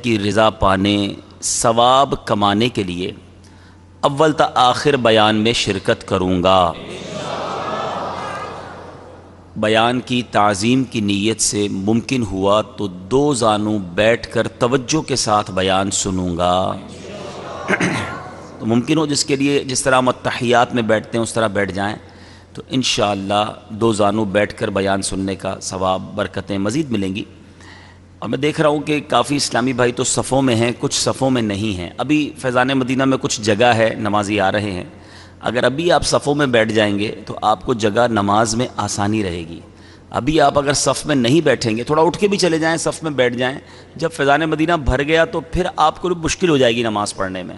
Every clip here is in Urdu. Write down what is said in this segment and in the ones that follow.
کی رضا پانے، ثواب کمانے کے لیے اول تا آخر بیان میں شرکت کروں گا۔ بیان کی تعظیم کی نیت سے ممکن ہوا تو 2 زانوں بیٹھ کر توجہ کے ساتھ بیان سنوں گا۔ تو ممکن ہو جس کے لیے جس طرح ہم التحیات میں بیٹھتے ہیں اس طرح بیٹھ جائیں، تو انشاءاللہ 2 زانوں بیٹھ کر بیان سننے کا ثواب، برکتیں مزید ملیں گی۔ اور میں دیکھ رہا ہوں کہ کافی اسلامی بھائی تو صفوں میں ہیں، کچھ صفوں میں نہیں ہیں۔ ابھی فیضان مدینہ میں کچھ جگہ ہے، نمازی آ رہے ہیں، اگر ابھی آپ صفوں میں بیٹھ جائیں گے تو آپ کو جگہ نماز میں آسانی رہے گی۔ ابھی آپ اگر صف میں نہیں بیٹھیں گے، تھوڑا اٹھ کے بھی چلے جائیں، صف میں بیٹھ جائیں، جب فیضان مدینہ بھر گیا تو پھر آپ کو مشکل ہو جائے گی نماز پڑھنے میں۔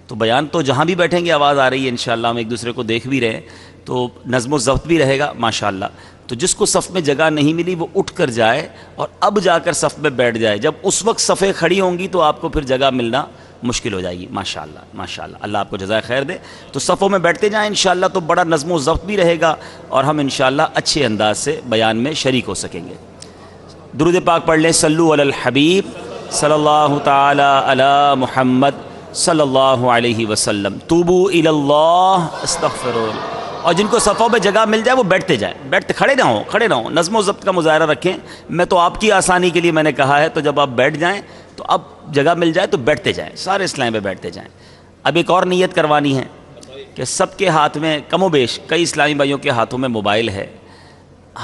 تو بیان تو جہاں بھی بیٹھیں گے آواز آ رہی ہے، انشاءاللہ ہم ایک دوسرے کو دیکھ بھی رہے ہیں، تو نظم و ضبط بھی رہے گا ماشاءاللہ۔ تو جس کو صف میں جگہ نہیں ملی وہ اٹھ کر جائے اور اب جا کر صف میں بیٹھ جائے، جب اس وقت صفیں کھڑی ہوں گی تو آپ کو پھر جگہ ملنا مشکل ہو جائے گی ماشاءاللہ ماشاءاللہ۔ اللہ آپ کو جزائے خیر دے۔ تو صفوں میں بیٹھتے جائیں انشاءاللہ، تو بڑا نظم و ضبط بھی رہے گا اور ہم انشاءاللہ اچھے انداز سے بیان میں شریک ہو سکیں گے۔ درود پاک پڑھ لیں، صلو علی الحبیب صلی اللہ تعالی علی محمد صلی اللہ علیہ وسلم۔ توبو الی اللہ استغفروا۔ اور جن کو صفوں میں جگہ مل جائے وہ بیٹھتے جائیں، کھڑے نہ ہوں، نظم و ضبط کا مظاہرہ رکھیں۔ میں تو آپ کی آسانی کے لیے میں نے کہا ہے، تو جب آپ بیٹھ جائیں تو اب جگہ مل جائے تو بیٹھتے جائیں، سارے اسلام پہ بیٹھتے جائیں۔ اب ایک اور نیت کروانی ہے کہ سب کے ہاتھ میں کم و بیش کئی اسلامی بھائیوں کے ہاتھوں میں موبائل ہے،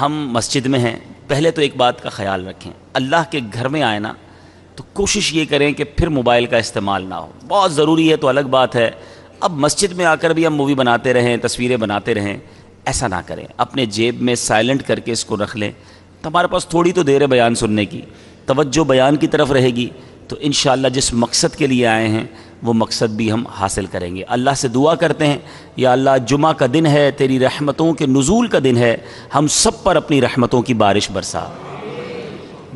ہم مسجد میں ہیں، پہلے تو ایک بات کا خیال رکھیں، اللہ کے گھر میں آئے نا تو کوشش یہ کریں کہ پھر موبائل کا استعمال نہ ہو۔ بہت ضروری ہے تو الگ بات ہے، اب مسجد میں آ کر بھی ہم مووی بناتے رہیں، تصویریں بناتے رہیں، ایسا نہ کریں۔ اپنے جیب میں سائلنٹ کر کے اس کو رکھ لیں، تو ہمارے پاس تھوڑی تو دیر ہے بیان سننے کی، توجہ بیان کی طرف رہے گی، تو انشاءاللہ جس مقصد کے لیے آئے ہیں وہ مقصد بھی ہم حاصل کریں گے۔ اللہ سے دعا کرتے ہیں، یا اللہ جمعہ کا دن ہے، تیری رحمتوں کے نزول کا دن ہے، ہم سب پر اپنی رحمتوں کی بارش برسا۔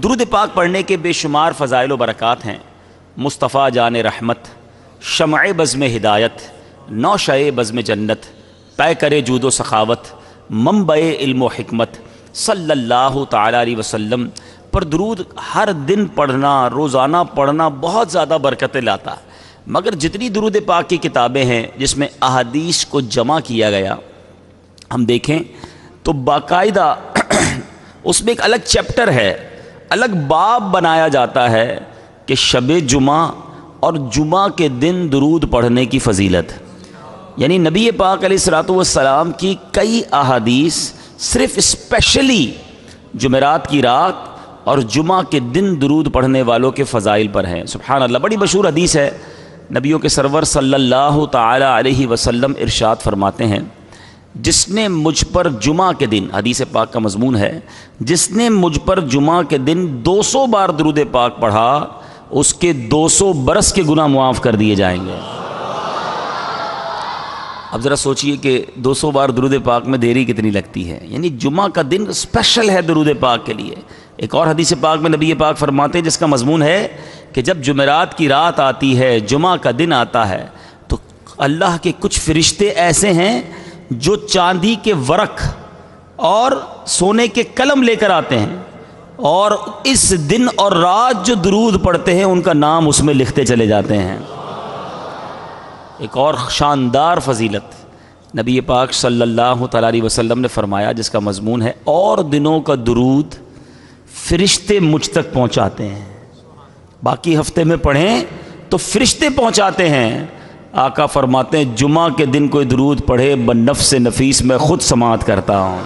درود پاک پڑھنے کے بے شمار فضائل و برکات ہیں۔ مصطفیٰ جان رحمت، شمع بزم ہدایت، نوشہ بزم جنت، پے کرے جود و سخاوت، منبع علم و حکمت، صلی اللہ تعالی علیہ وسلم پر درود ہر دن پڑھنا، روزانہ پڑھنا بہت زیادہ برکتیں لاتا ہے۔ مگر جتنی درود پاک کی کتابیں ہیں جس میں احادیث کو جمع کیا گیا، ہم دیکھیں تو باقاعدہ اس میں ایک الگ چیپٹر ہے، الگ باب بنایا جاتا ہے کہ شب جمعہ اور جمعہ کے دن درود پڑھنے کی فضیلت، یعنی نبی پاک علیہ الصلوۃ والسلام کی کئی احادیث صرف اسپیشلی جمعرات کی رات اور جمعہ کے دن درود پڑھنے والوں کے فضائل پر ہیں۔ سبحان اللہ، بڑی مشہور حدیث ہے، نبیوں کے سرور صلی اللہ تعالی علیہ وسلم ارشاد فرماتے ہیں، جس نے مجھ پر جمعہ کے دن، حدیث پاک کا مضمون ہے، جس نے مجھ پر جمعہ کے دن 200 بار درود پاک پڑھا، اس کے 200 برس کے گناہ معاف کر دیے جائیں گے۔ اب ذرا سوچئے کہ 200 بار درود پاک میں دیری کتنی لگتی ہے، یعنی جمعہ کا دن اسپیشل ہے درود پاک کے لیے۔ ایک اور حدیث پاک میں نبی پاک فرماتے ہیں جس کا مضمون ہے کہ جب جمعرات کی رات آتی ہے، جمعہ کا دن آتا ہے، تو اللہ کے کچھ فرشتے ایسے ہیں جو چاندی کے ورق اور سونے کے قلم لے کر آتے ہیں، اور اس دن اور رات جو درود پڑھتے ہیں ان کا نام اس میں لکھتے چلے جاتے ہیں۔ ایک اور شاندار فضیلت نبی پاک صلی اللہ تعالی علیہ وسلم نے فرمایا جس کا مضمون ہے، اور دنوں کا درود فرشتے مجھ تک پہنچاتے ہیں، باقی ہفتے میں پڑھیں تو فرشتے پہنچاتے ہیں۔ آقا فرماتے ہیں جمعہ کے دن کوئی درود پڑھے بنفس نفیس میں خود سماعت کرتا ہوں،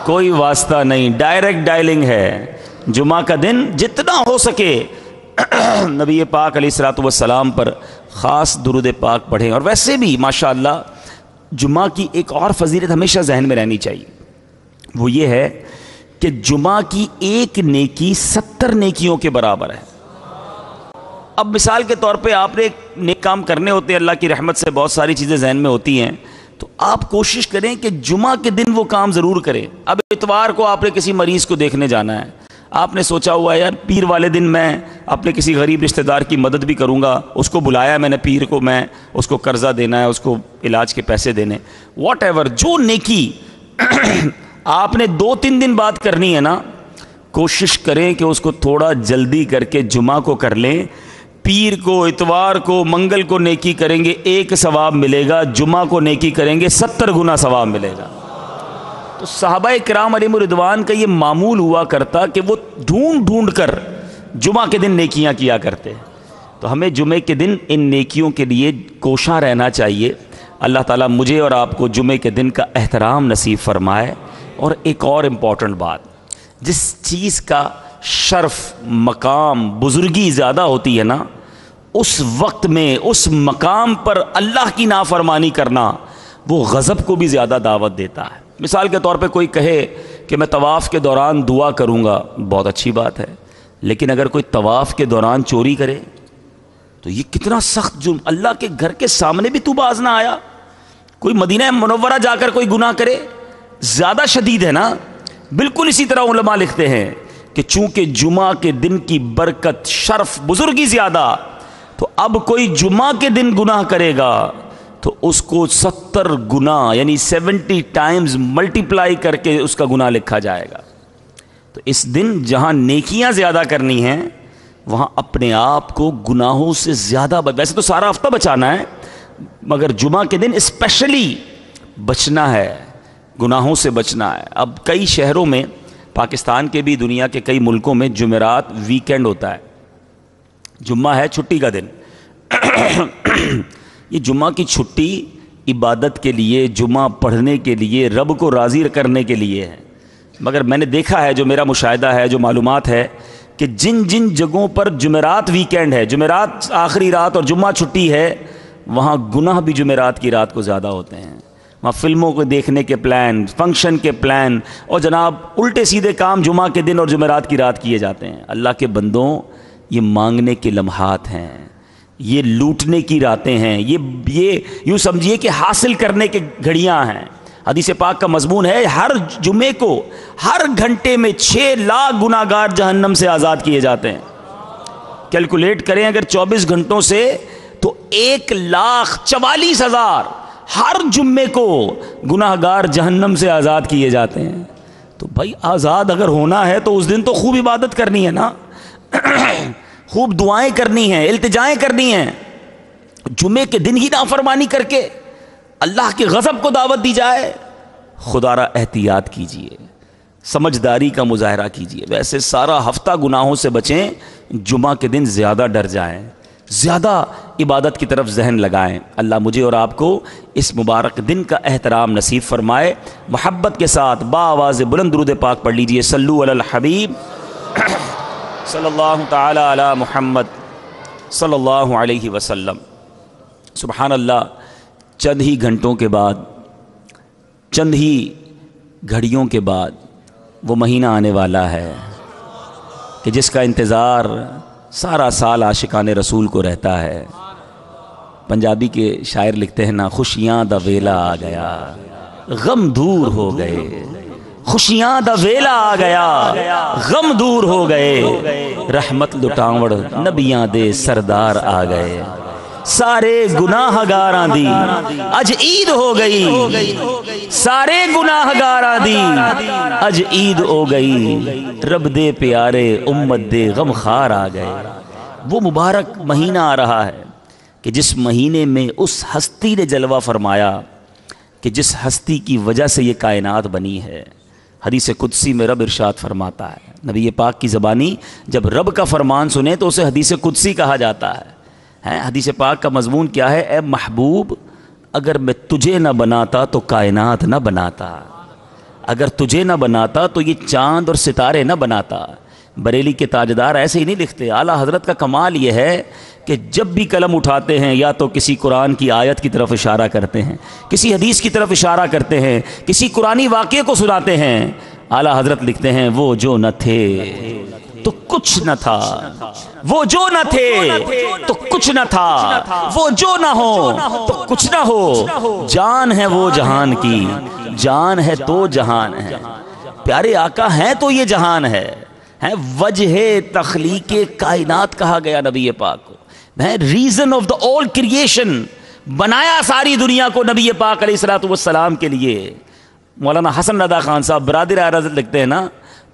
کوئی واسطہ نہیں، ڈائریکٹ ڈائلنگ ہے۔ جمعہ کا دن جتنا ہو سکے نبی پاک علیہ الصلوۃ والسلام پر خاص درود پاک پڑھیں۔ اور ویسے بھی ماشاءاللہ جمعہ کی ایک اور فضیلت ہمیشہ ذہن میں رہنی چاہیے، وہ یہ ہے کہ جمعہ کی ایک نیکی 70 نیکیوں کے برابر ہے۔ اب مثال کے طور پہ آپ نے ایک نیک کام کرنے ہوتے ہیں، اللہ کی رحمت سے بہت ساری چیزیں ذہن میں ہوتی ہیں، تو آپ کوشش کریں کہ جمعہ کے دن وہ کام ضرور کریں۔ اب اتوار کو آپ نے کسی مریض کو دیکھنے جانا ہے، آپ نے سوچا ہوا ہے یار پیر والے دن میں اپنے کسی غریب رشتہ دار کی مدد بھی کروں گا، اس کو بلایا میں نے پیر کو، میں اس کو قرضہ دینا ہے، اس کو علاج کے پیسے دینے، واٹ ایور جو نیکی آپ نے 2-3 دن بعد کرنی ہے نا، کوشش کریں کہ اس کو تھوڑا جلدی کر کے جمعہ کو کر لیں. پیر کو، اتوار کو، منگل کو نیکی کریں گے 1 ثواب ملے گا، جمعہ کو نیکی کریں گے 70 گنا ثواب ملے گا. تو صحابہ کرام علیہم رضوان کا یہ معمول ہوا کرتا کہ وہ ڈھونڈ ڈھونڈ کر جمعہ کے دن نیکیاں کیا کرتے. تو ہمیں جمعے کے دن ان نیکیوں کے لیے کوشاں رہنا چاہیے. اللہ تعالیٰ مجھے اور آپ کو جمعے کے دن کا احترام نصیب فرمائے. اور ایک اور امپورٹنٹ بات، جس چیز کا شرف، مقام، بزرگی زیادہ ہوتی ہے نا، اس وقت میں اس مقام پر اللہ کی نافرمانی کرنا وہ غضب کو بھی زیادہ دعوت دیتا ہے. مثال کے طور پہ کوئی کہے کہ میں طواف کے دوران دعا کروں گا، بہت اچھی بات ہے، لیکن اگر کوئی طواف کے دوران چوری کرے تو یہ کتنا سخت جرم. اللہ کے گھر کے سامنے بھی تو باز نہ آیا. کوئی مدینہ منورہ جا کر کوئی گناہ کرے، زیادہ شدید ہے نا. بالکل اسی طرح علماء لکھتے ہیں کہ چونکہ جمعہ کے دن کی برکت، شرف، بزرگی زیادہ، تو اب کوئی جمعہ کے دن گناہ کرے گا تو اس کو 70 گنا یعنی 70 ٹائمز ملٹیپلائی کر کے اس کا گناہ لکھا جائے گا. تو اس دن جہاں نیکیاں زیادہ کرنی ہیں وہاں اپنے آپ کو گناہوں سے زیادہ ویسے تو سارا ہفتہ بچانا ہے، مگر جمعہ کے دن اسپیشلی بچنا ہے، گناہوں سے بچنا ہے. اب کئی شہروں میں، پاکستان کے بھی، دنیا کے کئی ملکوں میں جمعرات ویکینڈ ہوتا ہے. جمعہ ہے چھٹی کا دن. یہ جمعہ کی چھٹی عبادت کے لیے، جمعہ پڑھنے کے لیے، رب کو راضی کرنے کے لیے ہے. مگر میں نے دیکھا ہے، جو میرا مشاہدہ ہے، جو معلومات ہے، کہ جن جن جگہوں پر جمعرات ویکینڈ ہے، جمعرات آخری رات اور جمعہ چھٹی ہے، وہاں گناہ بھی جمعرات کی رات کو زیادہ ہوتے ہیں. وہاں فلموں کو دیکھنے کے پلان، فنکشن کے پلان، اور جناب الٹے سیدھے کام جمعہ کے دن اور جمعرات کی رات کیے جاتے ہیں. اللہ کے بندوں، یہ مانگنے کے لمحات ہیں، یہ لوٹنے کی راتیں ہیں، یہ یوں سمجھیے کہ حاصل کرنے کے گھڑیاں ہیں. حدیث پاک کا مضمون ہے ہر جمعے کو ہر گھنٹے میں 6 لاکھ گناہگار جہنم سے آزاد کیے جاتے ہیں. کیلکولیٹ کریں اگر 24 گھنٹوں سے تو 1,44,000 ہر جمعے کو گناہگار جہنم سے آزاد کیے جاتے ہیں. تو بھائی آزاد اگر ہونا ہے تو اس دن تو خوب عبادت کرنی ہے نا، خوب دعائیں کرنی ہیں، التجائیں کرنی ہیں. جمعے کے دن ہی نافرمانی کر کے اللہ کے غضب کو دعوت دی جائے. خدا را احتیاط کیجئے، سمجھداری کا مظاہرہ کیجئے. ویسے سارا ہفتہ گناہوں سے بچیں، جمعہ کے دن زیادہ ڈر جائیں، زیادہ عبادت کی طرف ذہن لگائیں. اللہ مجھے اور آپ کو اس مبارک دن کا احترام نصیب فرمائے. محبت کے ساتھ بآواز بلند درود پاک پڑھ لیجئے. صلو علی الحبیب صلی اللہ تعالی علی محمد صلی اللہ علیہ وسلم. سبحان اللہ. چند ہی گھنٹوں کے بعد، چند ہی گھڑیوں کے بعد وہ مہینہ آنے والا ہے کہ جس کا انتظار سارا سال عاشقان رسول کو رہتا ہے. پنجابی کے شاعر لکھتے ہیں نا، خوشیاں دا ویلا آ گیا، غم دور ہو گئے. خوشیاں دا ویلا آ گیا، غم دور ہو گئے. رحمت لٹاوڑ نبیاں دے سردار آ گئے. سارے گناہ گاراں دی اج عید ہو گئی، سارے گناہ گاراں دی اج عید ہو گئی. رب دے پیارے امت دے غم خار آ گئے. وہ مبارک مہینہ آ رہا ہے کہ جس مہینے میں اس ہستی نے جلوہ فرمایا کہ جس ہستی کی وجہ سے یہ کائنات بنی ہے. حدیث قدسی میں رب ارشاد فرماتا ہے، نبی پاک کی زبانی جب رب کا فرمان سنے تو اسے حدیث قدسی کہا جاتا ہے. حدیث پاک کا مضمون کیا ہے؟ اے محبوب، اگر میں تجھے نہ بناتا تو کائنات نہ بناتا، اگر تجھے نہ بناتا تو یہ چاند اور ستارے نہ بناتا. بریلی کے تاجدار ایسے ہی نہیں لکھتے. اعلیٰ حضرت کا کمال یہ ہے کہ جب بھی قلم اٹھاتے ہیں یا تو کسی قرآن کی آیت کی طرف اشارہ کرتے ہیں، کسی حدیث کی طرف اشارہ کرتے ہیں، کسی قرآنی واقعے کو سناتے ہیں. اعلیٰ حضرت لکھتے ہیں وہ جو نہ تھے تو کچھ نہ تھا، وہ جو نہ تھے تو کچھ نہ تھا، وہ جو نہ ہو تو کچھ نہ ہو. جان ہے وہ جہان کی، جان ہے تو جہان ہے. پیارے آقا ہیں تو یہ جہان ہے. وجہ تخلیق کائنات کہا گیا نبی پاک کو. Reason of the all creation, بنایا ساری دنیا کو نبی پاک علیہ الصلوۃ والسلام کے لیے. مولانا حسن رضا خان صاحب برادر اعظم لکھتے ہیں نا،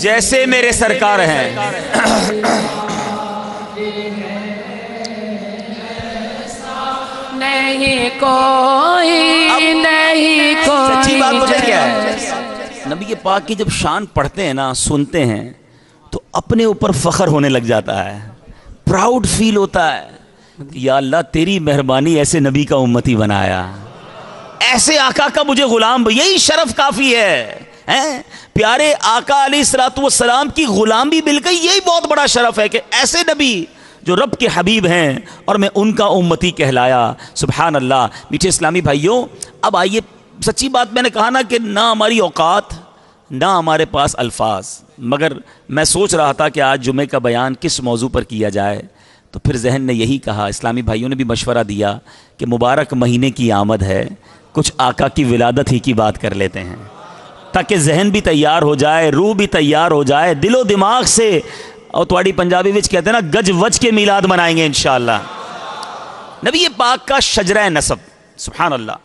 جیسے میرے سرکار ہیں. نہیں کوئی نہیں کوئی. سچی بات مجھے کیا ہے، نبی پاک کی جب شان پڑھتے ہیں نا، سنتے ہیں تو اپنے اوپر فخر ہونے لگ جاتا ہے، پراؤڈ فیل ہوتا ہے. یا اللہ تیری مہربانی ایسے نبی کا امتی بنایا، ایسے آقا کا مجھے غلام، یہی شرف کافی ہے. پیارے آقا علیہ الصلوۃ والسلام کی غلامی مل گئی، یہی بہت بڑا شرف ہے کہ ایسے نبی جو رب کے حبیب ہیں اور میں ان کا امتی کہلایا. سبحان اللہ. میٹھے اسلامی بھائیوں، اب آئیے، سچی بات میں نے کہا نا کہ نہ ہماری اوقات نہ ہمارے پاس الفاظ، مگر میں سوچ رہا تھا کہ آج جمعے کا بیان کس موضوع پر کیا جائے، تو پھر ذہن نے یہی کہا، اسلامی بھائیوں نے بھی مشورہ دیا کہ مبارک مہینے کی آمد ہے، کچھ آقا کی ولادت ہی کی بات کر لیتے ہیں تاکہ ذہن بھی تیار ہو جائے، روح بھی تیار ہو جائے، دل و دماغ سے. اور تھوڑی پنجابی وچ کہتے ہیں نا، گج وج کے میلاد منائیں گے انشاءاللہ. نبی پاک کا شجرہ نسب، سبحان اللہ.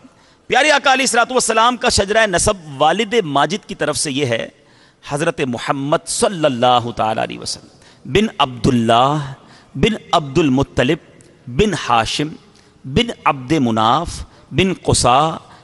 پیارے آقا علیہ الصلوۃ والسلام کا شجرہ نسب والد ماجد کی طرف سے یہ ہے، حضرت محمد صلی اللہ تعالی علیہ وسلم بن عبداللہ بن عبد المطلب بن ہاشم بن عبد مناف بن قصا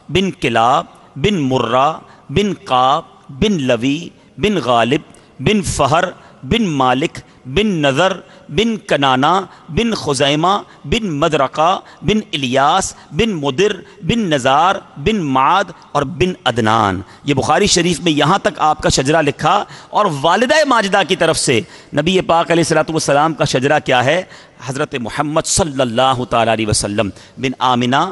بن کلاب بن مرہ بن قاب بن لوی بن غالب بن فہر بن مالک بن نذر بن کنانا بن خزیمہ بن مدرقہ بن الیاس بن مدر بن نزار بن معاد اور بن عدنان. یہ بخاری شریف میں یہاں تک آپ کا شجرہ لکھا. اور والدہ ماجدہ کی طرف سے نبی پاک علیہ الصلوۃ والسلام کا شجرہ کیا ہے؟ حضرت محمد صلی اللہ تعالی علیہ وسلم بن آمنہ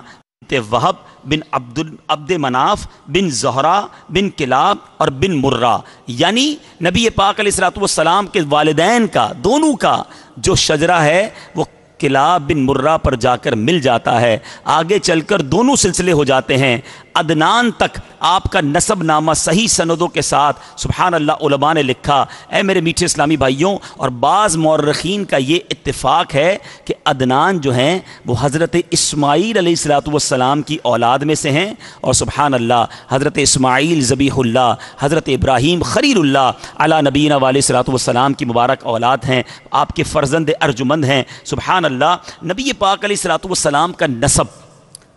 وہب بن عبد مناف بن زہرہ بن کلاب اور بن مرہ. یعنی نبی پاک علیہ الصلوۃ والسلام کے والدین کا، دونوں کا جو شجرہ ہے وہ کلاب بن مرہ پر جا کر مل جاتا ہے. آگے چل کر دونوں سلسلے ہو جاتے ہیں، عدنان تک آپ کا نسب نامہ صحیح سندوں کے ساتھ سبحان اللہ علماء نے لکھا. اے میرے میٹھے اسلامی بھائیوں، اور بعض مورخین کا یہ اتفاق ہے کہ عدنان جو ہیں وہ حضرت اسماعیل علیہ الصلوۃ والسلام کی اولاد میں سے ہیں. اور سبحان اللہ، حضرت اسماعیل ذبیح اللہ، حضرت ابراہیم خلیل اللہ علی نبینا علیہ الصلوۃ والسلام کی مبارک اولاد ہیں، آپ کے فرزند ارجمند ہیں. سبحان اللہ. نبی پاک علیہ الصلوۃ والسلام کا نسب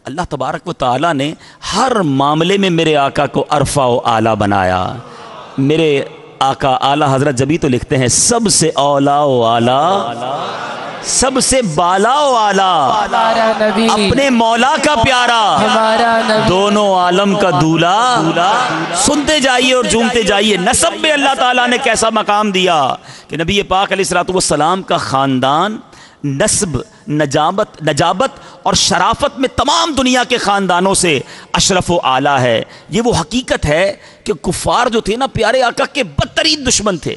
اللہ تبارک و تعالیٰ نے ہر معاملے میں میرے آقا کو عرفہ و اعلیٰ بنایا. میرے آقا اعلیٰ حضرت جبھی تو لکھتے ہیں سب سے اولا و اعلیٰ، سب سے بالا و اعلیٰ، اپنے مولا کا پیارا، دونوں عالم کا دولا. سنتے جائیے اور جھومتے جائیے، نسب میں اللہ تعالیٰ نے کیسا مقام دیا کہ نبی پاک علیہ الصلوۃ والسلام کا خاندان نسب، نجابت اور شرافت میں تمام دنیا کے خاندانوں سے اشرف و اعلیٰ ہے. یہ وہ حقیقت ہے کہ کفار جو تھے نا، پیارے آقا کے بدترین دشمن تھے.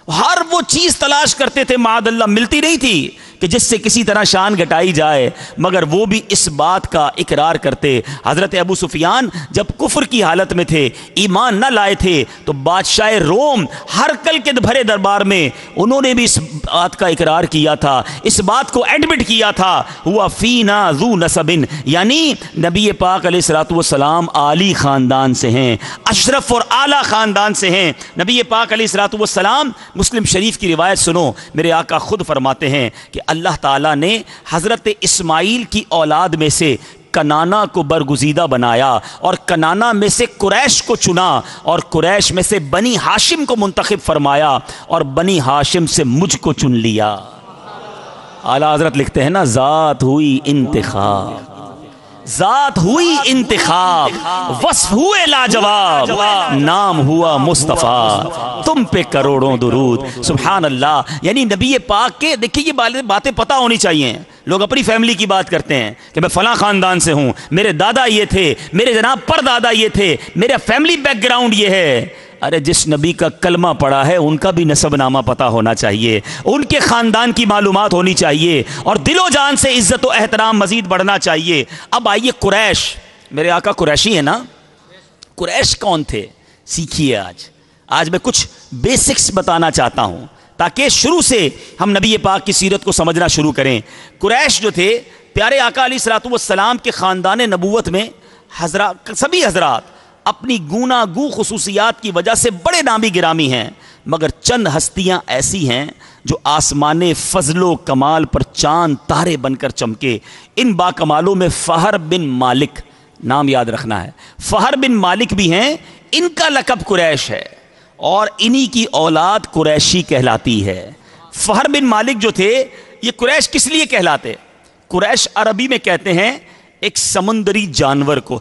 ہر وہ چیز تلاش کرتے تھے، معاذ اللہ ملتی نہیں تھی کہ جس سے کسی طرح شان گھٹائی جائے، مگر وہ بھی اس بات کا اقرار کرتے. حضرت ابو سفیان جب کفر کی حالت میں تھے، ایمان نہ لائے تھے، تو بادشاہ روم ہرقل کے بھرے دربار میں انہوں نے بھی اس بات کا اقرار کیا تھا، اس بات کو ایڈمٹ کیا تھا، ہوا فینا ذو نسب، یعنی نبی پاک علیہ الصلوۃ والسلام عالی خاندان سے ہیں، اشرف اور اعلیٰ خاندان سے ہیں. نبی پاک علیہ الصلوۃ والسلام، مسلم شریف کی روایت سنو، میرے آقا خود فرماتے ہیں کہ اللہ تعالیٰ نے حضرت اسماعیل کی اولاد میں سے کنانا کو برگزیدہ بنایا، اور کنانا میں سے قریش کو چنا، اور قریش میں سے بنی ہاشم کو منتخب فرمایا، اور بنی ہاشم سے مجھ کو چن لیا. اعلیٰ حضرت لکھتے ہیں نا، ذات ہوئی انتخاب، ذات ہوئی انتخاب، وصف ہوئے لاجواب، نام ہوا مصطفیٰ، تم پہ کروڑوں درود. سبحان اللہ. یعنی نبی پاک کے، دیکھیے یہ باتیں پتہ ہونی چاہیے. لوگ اپنی فیملی کی بات کرتے ہیں کہ میں فلاں خاندان سے ہوں، میرے دادا یہ تھے، میرے جناب پر دادا یہ تھے، میرا فیملی بیک گراؤنڈ یہ ہے. ارے جس نبی کا کلمہ پڑا ہے ان کا بھی نسب نامہ پتہ ہونا چاہیے، ان کے خاندان کی معلومات ہونی چاہیے، اور دل و جان سے عزت و احترام مزید بڑھنا چاہیے. اب آئیے قریش، میرے آقا قریشی ہے نا. قریش کون تھے سیکھیے. آج میں کچھ بیسکس بتانا چاہتا ہوں تاکہ شروع سے ہم نبی پاک کی سیرت کو سمجھنا شروع کریں. قریش جو تھے، پیارے آقا علیہ الصلوۃ والسلام کے خاندان نبوت میں سبھی حضرات اپنی گوناگو خصوصیات کی وجہ سے بڑے نامی گرامی ہیں، مگر چند ہستیاں ایسی ہیں جو آسمان فضل و کمال پر چاند تارے بن کر چمکے. ان با کمالوں میں فہر بن مالک، نام یاد رکھنا ہے، فہر بن مالک بھی ہیں. ان کا لقب قریش ہے اور انہی کی اولاد قریشی کہلاتی ہے. فہر بن مالک جو تھے یہ قریش کس لیے کہلاتے؟ قریش عربی میں کہتے ہیں ایک سمندری جانور کو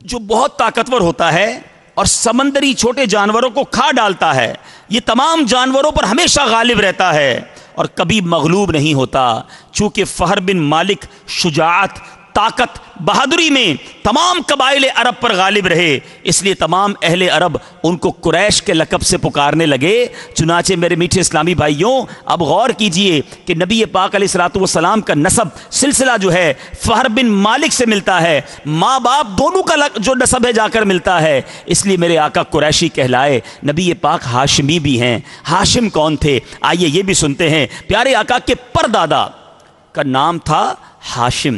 جو بہت طاقتور ہوتا ہے اور سمندری چھوٹے جانوروں کو کھا ڈالتا ہے. یہ تمام جانوروں پر ہمیشہ غالب رہتا ہے اور کبھی مغلوب نہیں ہوتا. چونکہ فہر بن مالک شجاعت، طاقت، بہادری میں تمام قبائل عرب پر غالب رہے، اس لیے تمام اہل عرب ان کو قریش کے لقب سے پکارنے لگے. چنانچہ میرے میٹھے اسلامی بھائیوں، اب غور کیجئے کہ نبی پاک علیہ الصلوۃ والسلام کا نسب سلسلہ جو ہے فہر بن مالک سے ملتا ہے، ماں باپ دونوں کا جو نسب ہے جا کر ملتا ہے. اس لیے میرے آقا قریشی کہلائے. نبی پاک ہاشمی بھی ہیں. ہاشم کون تھے؟ آئیے یہ بھی سنتے ہیں. پیارے آقا کے پردادا کا نام تھا ہاشم.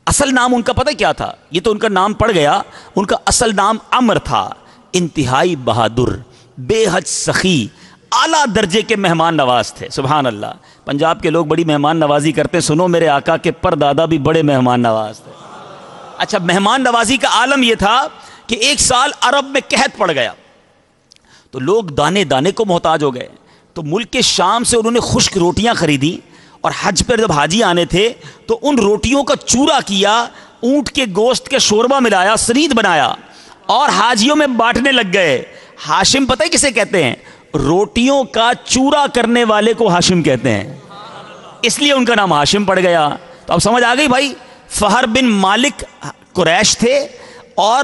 اصل نام ان کا پتہ کیا تھا؟ یہ تو ان کا نام پڑ گیا. ان کا اصل نام عمر تھا. انتہائی بہادر، بے حد سخی، اعلیٰ درجے کے مہمان نواز تھے. سبحان اللہ. پنجاب کے لوگ بڑی مہمان نوازی کرتے ہیں. سنو، میرے آقا کے پردادا بھی بڑے مہمان نواز تھے. اچھا، مہمان نوازی کا عالم یہ تھا کہ ایک سال عرب میں قحط پڑ گیا تو لوگ دانے دانے کو محتاج ہو گئے. تو ملک کے شام سے انہوں نے خشک روٹیاں خریدی اور حج پر جب حاجی آنے تھے تو ان روٹیوں کا چورا کیا، اونٹ کے گوشت کے شوربہ ملایا، سرید بنایا اور حاجیوں میں بانٹنے لگ گئے. ہاشم پتہ ہے کسے کہتے ہیں؟ روٹیوں کا چورا کرنے والے کو ہاشم کہتے ہیں، اس لیے ان کا نام ہاشم پڑ گیا. تو اب سمجھ آ گئی بھائی. فہر بن مالک قریش تھے اور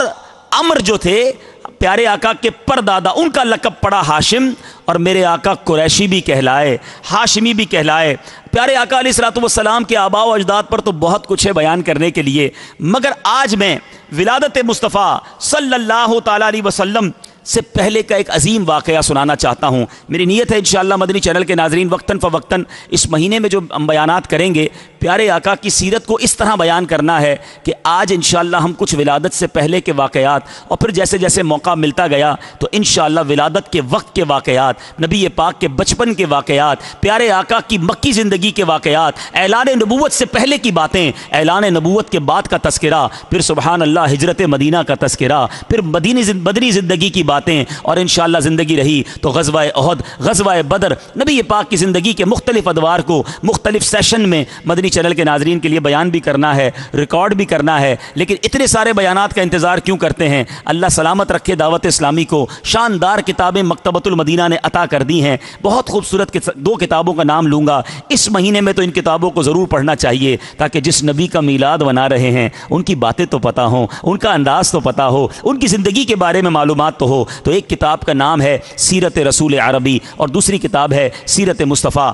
عمر جو تھے پیارے آقا کے پردادا، ان کا لقب پڑا ہاشم. اور میرے آقا قریشی بھی کہلائے، ہاشمی بھی کہلائے. پیارے آقا علیہ الصلوۃ والسلام کے آباء و اجداد پر تو بہت کچھ ہے بیان کرنے کے لیے، مگر آج میں ولادت مصطفیٰ صلی اللہ تعالیٰ علیہ وسلم سے پہلے کا ایک عظیم واقعہ سنانا چاہتا ہوں. میری نیت ہے انشاءاللہ مدنی چینل کے ناظرین وقتاً فوقتاً اس مہینے میں جو ہم بیانات کریں گے پیارے آقا کی سیرت کو اس طرح بیان کرنا ہے کہ آج انشاءاللہ ہم کچھ ولادت سے پہلے کے واقعات اور پھر جیسے جیسے موقع ملتا گیا تو انشاءاللہ ولادت کے وقت کے واقعات، نبی پاک کے بچپن کے واقعات، پیارے آقا کی مکی زندگی کے واقعات، اعلان نبوت سے پہلے کی باتیں، اعلان نبوت کے بعد کا تذکرہ، پھر سبحان اللہ ہجرت مدینہ کا تذکرہ، پھر مدنی زندگی کی باتیں، اور انشاءاللہ زندگی رہی تو غزوہ احد، غزوہ بدر، نبی پاک کی زندگی کے مختلف ادوار کو مختلف سیشن میں مدنی چینل کے ناظرین کے لیے بیان بھی کرنا ہے، ریکارڈ بھی کرنا ہے. لیکن اتنے سارے بیانات کا انتظار کیوں کرتے ہیں؟ اللہ سلامت رکھے دعوت اسلامی کو. شاندار کتابیں مکتبۃ المدینہ نے عطا کر دی ہیں. بہت خوبصورت دو کتابوں کا نام لوں گا. اس مہینے میں تو ان کتابوں کو ضرور پڑھنا چاہیے تاکہ جس نبی کا میلاد منا رہے ہیں ان کی باتیں تو پتہ ہوں، ان کا انداز تو پتہ ہو، ان کی زندگی کے بارے میں معلومات تو ہو. تو ایک کتاب کا نام ہے سیرت رسول عربی اور دوسری کتاب ہے سیرت مصطفیٰ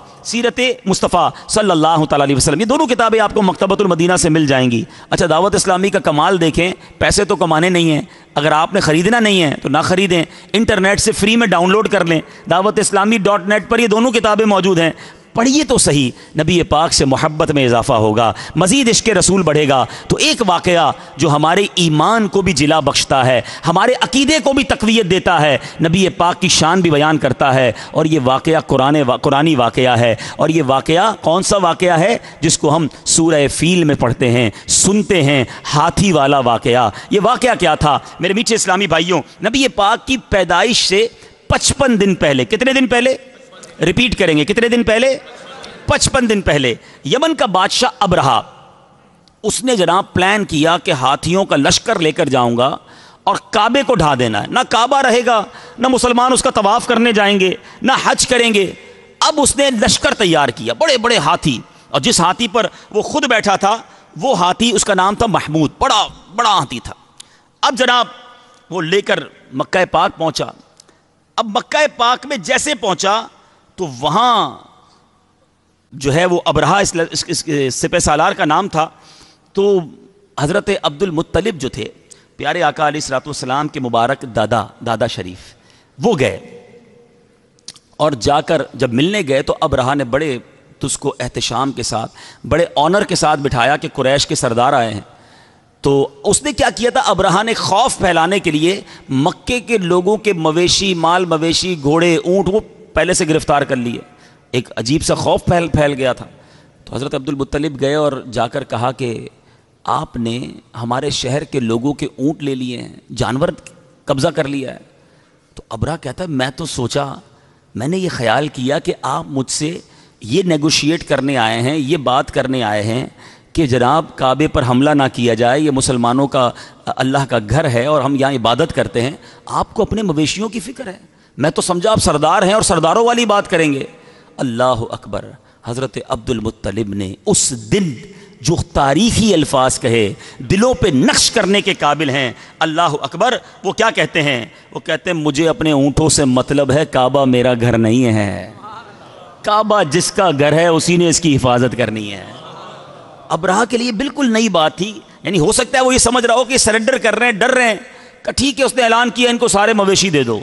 صلی اللہ تعالیٰ علیہ وسلم. یہ دونوں کتابیں آپ کو مکتبۃ المدینہ سے مل جائیں گی. اچھا، دعوت اسلامی کا کمال دیکھیں، پیسے تو کمانے نہیں ہیں. اگر آپ نے خریدنا نہیں ہے تو نہ خریدیں، انٹرنیٹ سے فری میں ڈاؤن لوڈ کر لیں. دعوت اسلامی .net پر یہ دونوں کتابیں موجود ہیں. پڑھیے تو صحیح، نبی پاک سے محبت میں اضافہ ہوگا، مزید عشق رسول بڑھے گا. تو ایک واقعہ جو ہمارے ایمان کو بھی جلا بخشتا ہے، ہمارے عقیدے کو بھی تقویت دیتا ہے، نبی پاک کی شان بھی بیان کرتا ہے. اور یہ واقعہ قرآنی واقعہ ہے. اور یہ واقعہ کون سا واقعہ ہے؟ جس کو ہم سورہ فیل میں پڑھتے ہیں، سنتے ہیں، ہاتھی والا واقعہ. یہ واقعہ کیا تھا میرے میٹھے اسلامی بھائیوں؟ نبی پاک کی پیدائش سے 55 دن پہلے، کتنے دن پہلے؟ ریپیٹ کریں گے، کتنے دن پہلے؟ 55 دن پہلے یمن کا بادشاہ ابرہا، اس نے جناب پلان کیا کہ ہاتھیوں کا لشکر لے کر جاؤں گا اور کعبے کو ڈھا دینا ہے. نہ کعبہ رہے گا، نہ مسلمان اس کا طواف کرنے جائیں گے، نہ حج کریں گے. اب اس نے لشکر تیار کیا، بڑے بڑے ہاتھی، اور جس ہاتھی پر وہ خود بیٹھا تھا وہ ہاتھی، اس کا نام تھا محمود، بڑا بڑا ہاتھی تھا. اب جناب وہ لے کر مکہ پاک پہنچا. اب مکہ پاک میں جیسے پہنچا تو وہاں جو ہے وہ ابرہا سپہ سالار کا نام تھا. تو حضرت عبد المطلب جو تھے پیارے آقا علیہ الصلوۃ والسلام کے مبارک دادا شریف، وہ گئے اور جا کر جب ملنے گئے تو ابرہا نے بڑے تس کو احتشام کے ساتھ، بڑے آنر کے ساتھ بٹھایا کہ قریش کے سردار آئے ہیں. تو اس نے کیا کیا تھا، ابرہہ نے خوف پھیلانے کے لیے مکے کے لوگوں کے مویشی، مال مویشی، گھوڑے، اونٹ وہ پہلے سے گرفتار کر لیے. ایک عجیب سا خوف پھیل گیا تھا. تو حضرت عبد المطلب گئے اور جا کر کہا کہ آپ نے ہمارے شہر کے لوگوں کے اونٹ لے لیے ہیں، جانور قبضہ کر لیا ہے. تو ابرہہ کہتا ہے میں تو سوچا، میں نے یہ خیال کیا کہ آپ مجھ سے یہ نیگوشیٹ کرنے آئے ہیں، یہ بات کرنے آئے ہیں کہ جناب کعبے پر حملہ نہ کیا جائے، یہ مسلمانوں کا اللہ کا گھر ہے اور ہم یہاں عبادت کرتے ہیں، آپ کو اپنے مویشیوں کی فکر ہے. میں تو سمجھا آپ سردار ہیں اور سرداروں والی بات کریں گے. اللہ اکبر. حضرت عبد المطلب نے اس دن جو تاریخی الفاظ کہے، دلوں پہ نقش کرنے کے قابل ہیں. اللہ اکبر. وہ کیا کہتے ہیں؟ وہ کہتے ہیں مجھے اپنے اونٹوں سے مطلب ہے، کعبہ میرا گھر نہیں ہے، کعبہ جس کا گھر ہے اسی نے اس کی حفاظت کرنی ہے. ابرہہ کے لیے بالکل نئی بات تھی. یعنی ہو سکتا ہے وہ یہ سمجھ رہا ہو کہ سرنڈر کر رہے ہیں، ڈر رہے ہیں، کہ ٹھیک ہے اس نے اعلان کیا ان کو سارے مویشی دے دو.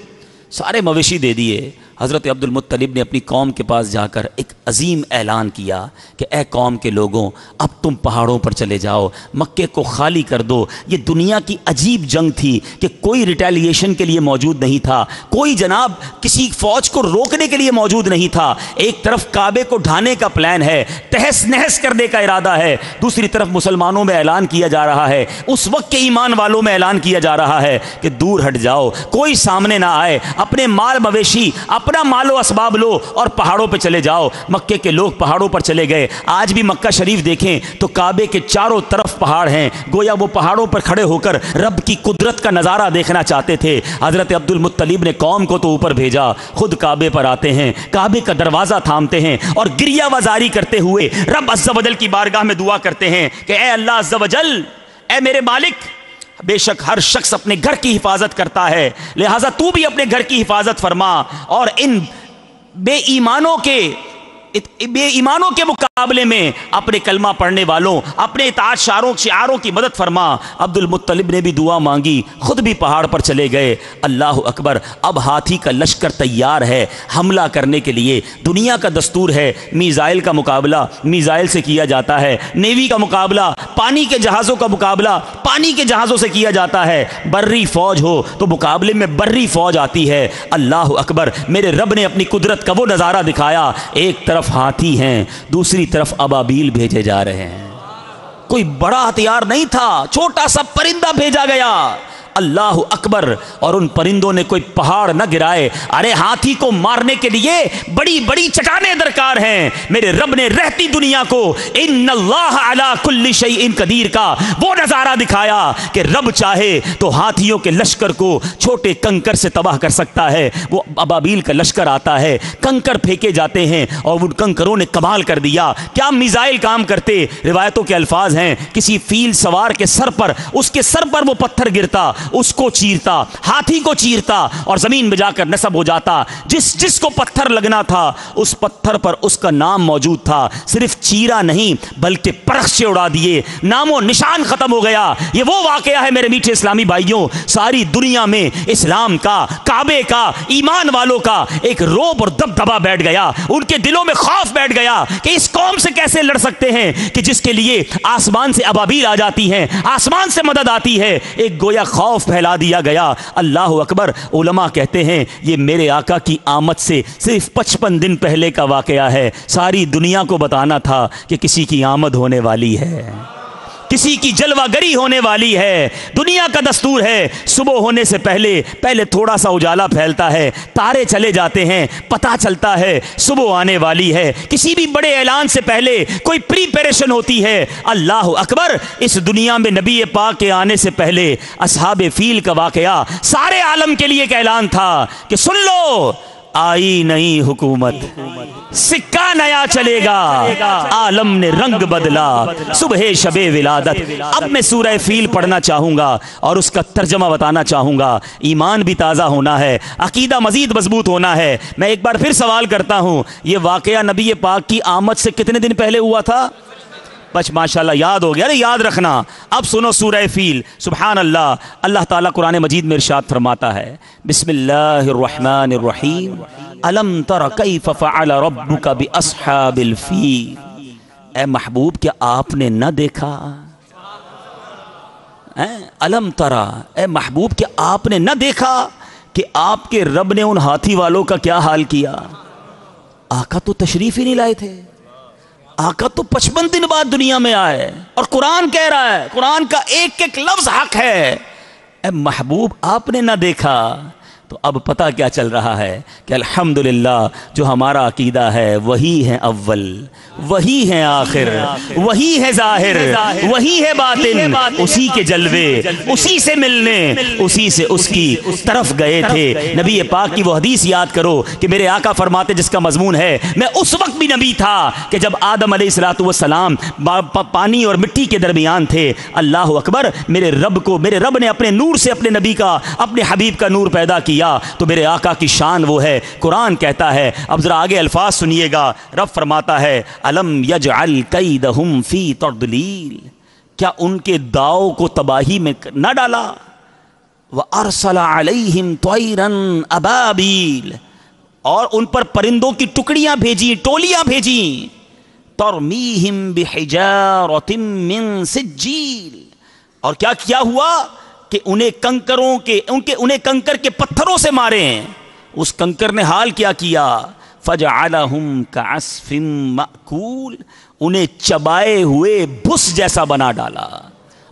سارے مویشی دے دیے. حضرت عبد المطلب نے اپنی قوم کے پاس جا کر ایک عظیم اعلان کیا کہ اے قوم کے لوگوں، اب تم پہاڑوں پر چلے جاؤ، مکے کو خالی کر دو. یہ دنیا کی عجیب جنگ تھی کہ کوئی ریٹیلیشن کے لیے موجود نہیں تھا، کوئی جناب کسی فوج کو روکنے کے لیے موجود نہیں تھا. ایک طرف کعبے کو ڈھانے کا پلان ہے، تہس نہس کرنے کا ارادہ ہے، دوسری طرف مسلمانوں میں اعلان کیا جا رہا ہے، اس وقت کے ایمان والوں میں اعلان کیا جا رہا ہے کہ دور ہٹ جاؤ، کوئی سامنے نہ آئے، اپنے مال مویشی، اپنا مال و اسباب لو اور پہاڑوں پہ چلے جاؤ. مکے کے لوگ پہاڑوں پر چلے گئے. آج بھی مکہ شریف دیکھیں تو کعبے کے چاروں طرف پہاڑ ہیں، گویا وہ پہاڑوں پر کھڑے ہو کر رب کی قدرت کا نظارہ دیکھنا چاہتے تھے. حضرت عبد المطلب نے قوم کو تو اوپر بھیجا، خود کعبے پر آتے ہیں، کعبے کا دروازہ تھامتے ہیں اور گریہ وزاری کرتے ہوئے رب عز و جل کی بارگاہ میں دعا کرتے ہیں کہ اے اللہ عز و جل، اے میرے مالک، بے شک ہر شخص اپنے گھر کی حفاظت کرتا ہے، لہٰذا تو بھی اپنے گھر کی حفاظت فرما اور ان بے ایمانوں کے مقابلے میں اپنے کلمہ پڑھنے والوں، اپنے اطاعت شعاروں کی مدد فرما. عبد المطلب نے بھی دعا مانگی، خود بھی پہاڑ پر چلے گئے. اللہ اکبر. اب ہاتھی کا لشکر تیار ہے حملہ کرنے کے لیے. دنیا کا دستور ہے میزائل کا مقابلہ میزائل سے کیا جاتا ہے، نیوی کا مقابلہ، پانی کے جہازوں کا مقابلہ پانی کے جہازوں سے کیا جاتا ہے. بری فوج ہو تو مقابلے میں بری فوج آتی ہے. اللہ اکبر. میرے رب نے اپنی قدرت کا وہ نظارہ دکھایا، ایک طرف ہاتھی ہیں، دوسری طرف ابابیل بھیجے جا رہے ہیں. کوئی بڑا ہتھیار نہیں تھا، چھوٹا سا پرندہ بھیجا گیا. اللہ اکبر. اور ان پرندوں نے کوئی پہاڑ نہ گرائے. ارے ہاتھی کو مارنے کے لیے بڑی بڑی چٹانیں درکار ہیں. میرے رب نے رہتی دنیا کو ان اللہ علی کل شیء قدیر کا وہ نظارہ دکھایا کہ رب چاہے تو ہاتھیوں کے لشکر کو چھوٹے کنکر سے تباہ کر سکتا ہے. وہ ابابیل کا لشکر آتا ہے، کنکر پھینکے جاتے ہیں اور ان کنکروں نے کمال کر دیا. کیا میزائل کام کرتے. روایتوں کے الفاظ ہیں کسی فیل سوار کے سر پر، اس کے سر پر وہ پتھر گرتا، اس کو چیرتا، ہاتھی کو چیرتا اور زمین میں جا کر نصب ہو جاتا. جس کو پتھر لگنا تھا اس پتھر پر اس کا نام موجود تھا. صرف چیرا نہیں بلکہ پرخ سے اڑا دیے، نام و نشان ختم ہو گیا. یہ وہ واقعہ ہے میرے میٹھے اسلامی بھائیوں. ساری دنیا میں اسلام کا، کعبے کا، ایمان والوں کا ایک روب اور دبدبا بیٹھ گیا. ان کے دلوں میں خوف بیٹھ گیا کہ اس قوم سے کیسے لڑ سکتے ہیں کہ جس کے لیے آسمان سے ابابیل آ جاتی ہیں، آسمان سے مدد آتی ہے. ایک گویا خوف پھیلا دیا گیا. اللہ اکبر. علماء کہتے ہیں یہ میرے آقا کی آمد سے صرف 55 دن پہلے کا واقعہ ہے. ساری دنیا کو بتانا تھا کہ کسی کی آمد ہونے والی ہے، کسی کی جلوہ گری ہونے والی ہے. دنیا کا دستور ہے صبح ہونے سے پہلے تھوڑا سا اجالا پھیلتا ہے، تارے چلے جاتے ہیں، پتہ چلتا ہے صبح آنے والی ہے. کسی بھی بڑے اعلان سے پہلے کوئی پریپریشن ہوتی ہے. اللہ اکبر. اس دنیا میں نبی پاک کے آنے سے پہلے اصحاب فیل کا واقعہ سارے عالم کے لیے ایک اعلان تھا کہ سن لو، آئی نئی حکومت، سکہ نیا چلے گا، عالم نے رنگ بدلا، صبح شب ولادت. اب میں سورہ فیل پڑھنا چاہوں گا اور اس کا ترجمہ بتانا چاہوں گا. ایمان بھی تازہ ہونا ہے، عقیدہ مزید مضبوط ہونا ہے. میں ایک بار پھر سوال کرتا ہوں، یہ واقعہ نبی پاک کی آمد سے کتنے دن پہلے ہوا تھا؟ ماشاءاللہ یاد ہو گیا. یاد رکھنا. اب سنو سورہ فیل. سبحان اللہ. اللہ تعالیٰ قرآن مجید میں ارشاد فرماتا ہے بسم اللہ الرحمن الرحیم الم تر کیف فعل ربک باصحاب الفیل. اے محبوب کیا آپ نے نہ دیکھا الم ترا، اے محبوب کہ آپ نے نہ دیکھا کہ آپ کے رب نے ان ہاتھی والوں کا کیا حال کیا. آقا تو تشریف ہی نہیں لائے تھے، آقا تو 55 دن بعد دنیا میں آئے، اور قرآن کہہ رہا ہے، قرآن کا ایک ایک لفظ حق ہے. اے محبوب آپ نے نہ دیکھا. تو اب پتہ کیا چل رہا ہے کہ الحمدللہ جو ہمارا عقیدہ ہے وہی ہے اول، وہی ہے آخر، وہی ہے ظاہر، وہی ہے باطن، اسی کے جلوے، اسی سے ملنے، اسی سے اس کی طرف گئے تھے. نبی پاک کی وہ حدیث یاد کرو کہ میرے آقا فرماتے جس کا مضمون ہے میں اس وقت بھی نبی تھا کہ جب آدم علیہ الصلوۃ والسلام پانی اور مٹی کے درمیان تھے. اللہ اکبر، میرے رب نے اپنے نور سے اپنے نبی کا، اپنے حبیب کا نور پیدا کیا. تو میرے آقا کی شان وہ ہے. قرآن کہتا ہے، اب ذرا آگے الفاظ سنیے گا، رب فرماتا ہے الم یجعل کیدہم فی تضلیل، کیا ان کے داؤ کو تباہی میں نہ ڈالا. وارسل علیہم طیرا ابابیل، اور ان پر پرندوں کی ٹکڑیاں بھیجی، ٹولیاں بھیجی. ترمیہم بحجارۃ من سجیل، اور کیا کیا ہوا کہ انہیں کنکر کے پتھروں سے مارے ہیں. اس کنکر نے حال کیا کیا، فجعلہم کعصف مأکول، انہیں چبائے ہوئے بھس جیسا بنا ڈالا.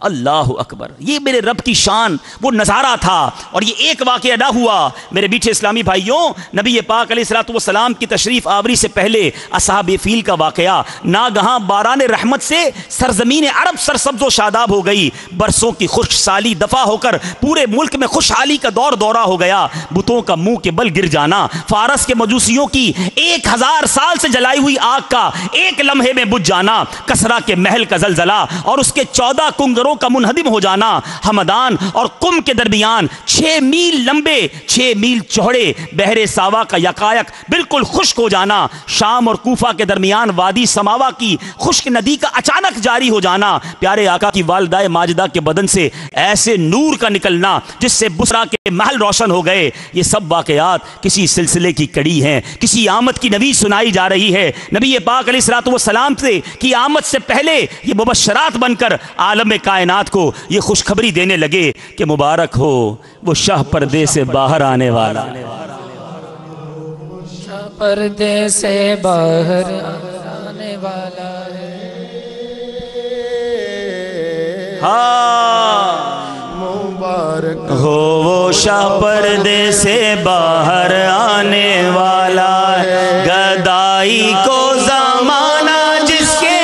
اللہ اکبر، یہ میرے رب کی شان وہ نظارہ تھا. اور یہ ایک واقعہ نہ ہوا میرے میٹھے اسلامی بھائیوں، نبی پاک علیہ الصلوۃ والسلام کی تشریف آوری سے پہلے اصحاب فیل کا واقعہ. ناگہاں باران رحمت سے سرزمین عرب سرسبز و شاداب ہو گئی، برسوں کی خشک سالی دفع ہو کر پورے ملک میں خوشحالی کا دورہ ہو گیا. بتوں کا منہ کے بل گر جانا، فارس کے مجوسیوں کی 1000 سال سے جلائی ہوئی آگ کا ایک لمحے میں بجھ جانا، کسرا کے محل کا زلزلہ اور اس کے 14 کنگروں کا منہدم ہو جانا، ہمدان اور قم کے درمیان 6 میل لمبے 6 میل چوڑے بحر ساوا کا یکایک بالکل خشک ہو جانا، شام اور کوفہ کے درمیان وادی سماوا کی خشک ندی کا اچانک جاری ہو جانا، پیارے آقا کی والدہ ماجدہ کے بدن سے ایسے نور کا نکلنا جس سے بصرا کے محل روشن ہو گئے. یہ سب واقعات کسی سلسلے کی کڑی ہیں، کسی آمد کی نوید سنائی جا رہی ہے. نبی پاک علیہ الصلوۃ والسلام سے کی آمد سے پہلے یہ مبشرات بن کر عالم کائنات کو یہ خوشخبری دینے لگے کہ مبارک ہو وہ شاہ پردے سے باہر آنے والا. شاہ پردے سے باہر آنے والا ہے. مبارک ہو وہ شاہ پردے سے باہر آنے والا ہے. گدائی کو زمانہ جس کے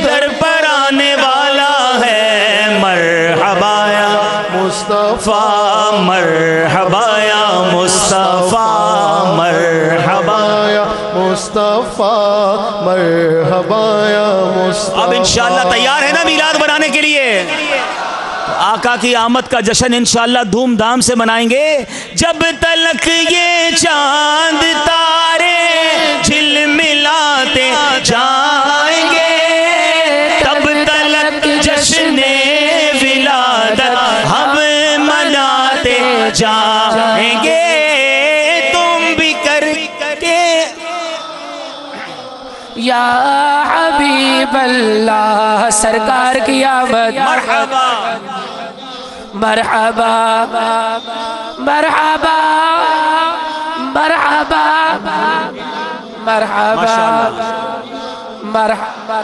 در پر آنے والا ہے. مرحبا یا مصطفیٰ، مرحبا یا مصطفیٰ، مرحبا یا مصطفیٰ، مرحبا یا مصطفیٰ. اب انشاءاللہ تیار ہے نا میلاد بنانے کے لیے؟ آقا کی آمد کا جشن انشاءاللہ دھوم دھام سے منائیں گے. جب تلک یہ چاند تارے جھلملاتے جائیں گے، تب تلک جشن ولادت ہم مناتے جائیں گے. تم بھی کر کے یا حبیب اللہ سرکار کی آمد. مرحبا مرحبا مرحبا مرحبا مرحبا مرحبا.